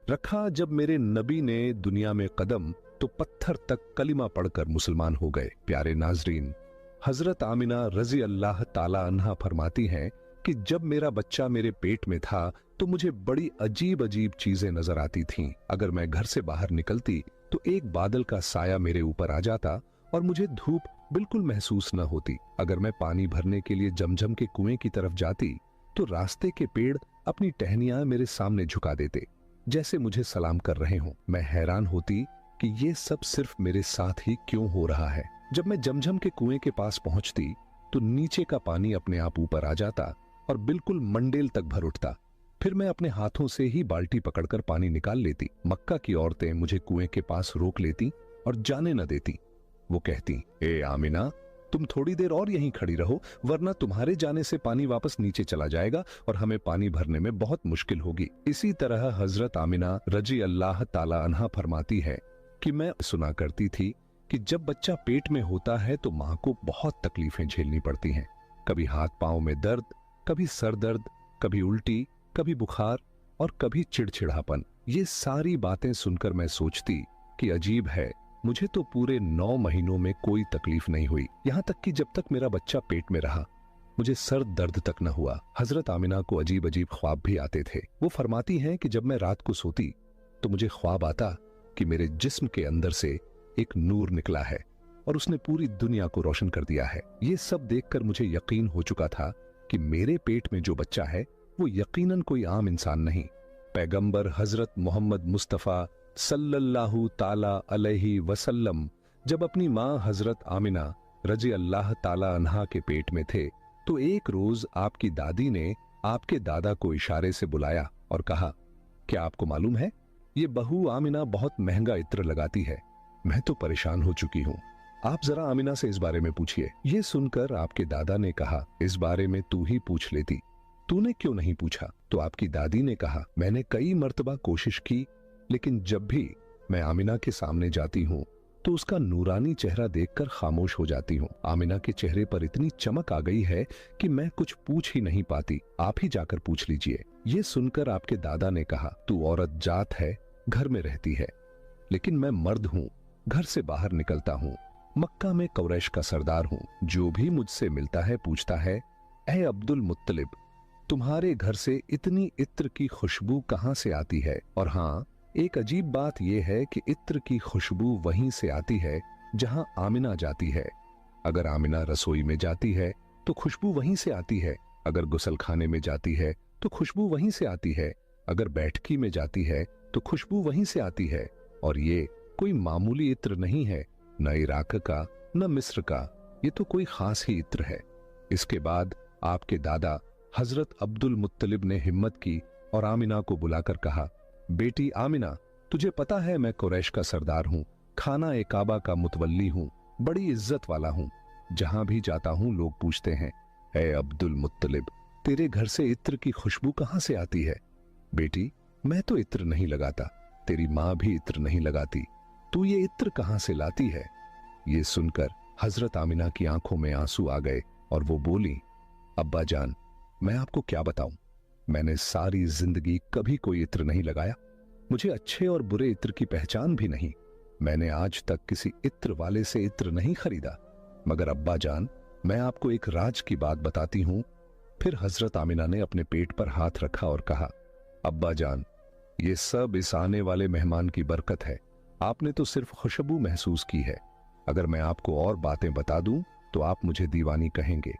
रखा जब मेरे नबी ने दुनिया में कदम तो पत्थर तक कलिमा पढ़कर मुसलमान हो गए। प्यारे नाजरीन, हजरत आमिना रजी अल्लाह ताला अन्हा फरमाती हैं कि जब मेरा बच्चा मेरे पेट में था तो मुझे बड़ी अजीब अजीब चीजें नजर आती थीं। अगर मैं घर से बाहर निकलती तो एक बादल का साया मेरे ऊपर आ जाता और मुझे धूप बिल्कुल महसूस न होती। अगर मैं पानी भरने के लिए जमजम के कुएं की तरफ जाती तो रास्ते के पेड़ अपनी टहनियां मेरे सामने झुका देते, जैसे मुझे सलाम कर रहे हों। मैं हैरान होती कि ये सब सिर्फ मेरे साथ ही क्यों हो रहा है। जब मैं जमजम के कुएं के पास पहुंचती तो नीचे का पानी अपने आप ऊपर आ जाता और बिल्कुल मंडेल तक भर उठता। फिर मैं अपने हाथों से ही बाल्टी पकड़कर पानी निकाल लेती। मक्का की औरतें मुझे कुएं के पास रोक लेती और जाने न देती। वो कहती, ए आमिना, तुम थोड़ी देर और यहीं खड़ी रहो, वरना तुम्हारे जाने से पानी वापस नीचे चला जाएगा और हमें पानी भरने में बहुत मुश्किल होगी। इसी तरह हजरत आमिना रजी अल्लाह ताला अन्हा फरमाती है कि मैं सुना करती थी कि जब बच्चा पेट में होता है तो मां को बहुत तकलीफें झेलनी पड़ती हैं। कभी हाथ पांव में दर्द, कभी सर दर्द, कभी उल्टी, कभी बुखार और कभी चिड़चिड़ापन। ये सारी बातें सुनकर मैं सोचती कि अजीब है, मुझे तो पूरे 9 महीनों में कोई तकलीफ नहीं हुई। यहां तक कि जब तक मेरा बच्चा पेट में रहा मुझे सर दर्द तक न हुआ। हजरत आमिना को अजीब अजीब ख्वाब भी आते थे। वो फरमाती हैं कि जब मैं रात को सोती तो मुझे ख्वाब आता कि मेरे जिस्म के अंदर से एक नूर निकला है और उसने पूरी दुनिया को रोशन कर दिया है। ये सब देखकर मुझे यकीन हो चुका था कि मेरे पेट में जो बच्चा है वो यकीनन कोई आम इंसान नहीं, पैगंबर हजरत मोहम्मद मुस्तफ़ा सल्लल्लाहु ताला अलैहि वसल्लम जब अपनी मां हजरत आमिना रजी अल्लाह ताला अन्हा के पेट में थे तो एक रोज आपकी दादी ने आपके दादा को इशारे से बुलाया और कहा, क्या आपको मालूम है ये बहू आमिना बहुत महंगा इत्र लगाती है। मैं तो परेशान हो चुकी हूँ, आप जरा आमिना से इस बारे में पूछिए। ये सुनकर आपके दादा ने कहा, इस बारे में तू ही पूछ लेती, तूने क्यों नहीं पूछा? तो आपकी दादी ने कहा, मैंने कई मर्तबा कोशिश की, लेकिन जब भी मैं आमिना के सामने जाती हूँ तो उसका नूरानी चेहरा देखकर खामोश हो जाती हूँ। आमिना के चेहरे पर इतनी चमक आ गई है कि मैं कुछ पूछ ही नहीं पाती, आप ही जाकर पूछ लीजिए। ये सुनकर आपके दादा ने कहा, तू औरत जात है, घर में रहती है, लेकिन मैं मर्द हूँ, घर से बाहर निकलता हूँ, मक्का में कुरैश का सरदार हूँ। जो भी मुझसे मिलता है पूछता है, ऐ अब्दुल मुत्तलिब, तुम्हारे घर से इतनी इत्र की खुशबू कहाँ से आती है? और हाँ, एक अजीब बात यह है कि इत्र की खुशबू वहीं से आती है जहां आमिना जाती है। अगर आमिना रसोई में जाती है तो खुशबू वहीं से आती है, अगर गुसलखाने में जाती है तो खुशबू वहीं से आती है, अगर बैठकी में जाती है तो खुशबू वहीं से आती है। और ये कोई मामूली इत्र नहीं है, न इराक का न मिस्र का, ये तो कोई खास ही इत्र है। इसके बाद आपके दादा हजरत अब्दुल मुत्तलिब ने हिम्मत की और आमिना को बुलाकर कहा, बेटी आमिना, तुझे पता है मैं कुरैश का सरदार हूँ, खाना ए काबा का मुतवल्ली हूँ, बड़ी इज्जत वाला हूँ। जहां भी जाता हूँ लोग पूछते हैं, ए अब्दुल मुत्तलिब, तेरे घर से इत्र की खुशबू कहाँ से आती है? बेटी, मैं तो इत्र नहीं लगाता, तेरी माँ भी इत्र नहीं लगाती, तू ये इत्र कहाँ से लाती है? ये सुनकर हजरत आमिना की आंखों में आंसू आ गए और वो बोली, अब्बा जान, मैं आपको क्या बताऊं, मैंने सारी जिंदगी कभी कोई इत्र नहीं लगाया, मुझे अच्छे और बुरे इत्र की पहचान भी नहीं, मैंने आज तक किसी इत्र वाले से इत्र नहीं खरीदा। मगर अब्बा जान, मैं आपको एक राज की बात बताती हूं। फिर हजरत आमिना ने अपने पेट पर हाथ रखा और कहा, अब्बा जान, ये सब इस आने वाले मेहमान की बरकत है, आपने तो सिर्फ खुशबू महसूस की है, अगर मैं आपको और बातें बता दूं तो आप मुझे दीवानी कहेंगे।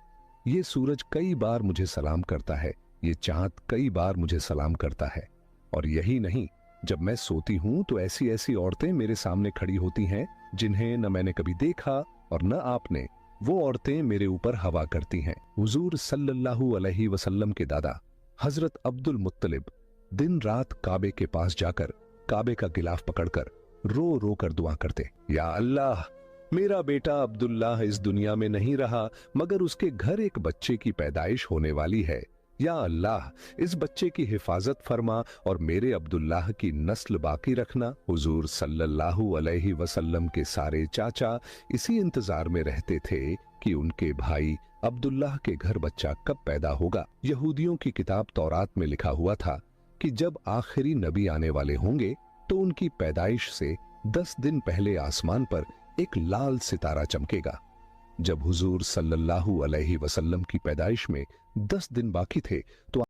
ये सूरज कई बार मुझे सलाम करता है, ये चांद कई बार मुझे सलाम करता है, और यही नहीं, जब मैं सोती हूं तो ऐसी ऐसी औरतें मेरे सामने खड़ी होती हैं जिन्हें न मैंने कभी देखा और न आपने। वो औरतें मेरे ऊपर हवा करती हैं। हुजूर सल्लल्लाहु अलैहि वसल्लम के दादा हजरत अब्दुल मुत्तलिब दिन रात काबे के पास जाकर काबे का गिलाफ पकड़कर रो रो कर दुआ करते, या अल्लाह, मेरा बेटा अब्दुल्लाह इस दुनिया में नहीं रहा, मगर उसके घर एक बच्चे की पैदाइश होने वाली है। या अल्लाह, इस बच्चे की हिफाजत फरमा और मेरे अब्दुल्लाह की नस्ल बाकी रखना। हुजूर सल्लल्लाहु अलैहि वसल्लम के सारे चाचा इसी इंतजार में रहते थे कि उनके भाई अब्दुल्लाह के घर बच्चा कब पैदा होगा। यहूदियों की किताब तौरात में लिखा हुआ था कि जब आखिरी नबी आने वाले होंगे तो उनकी पैदाइश से 10 दिन पहले आसमान पर एक लाल सितारा चमकेगा। जब हुजूर सल्लल्लाहु अलैहि वसल्लम की पैदाइश में 10 दिन बाकी थे तो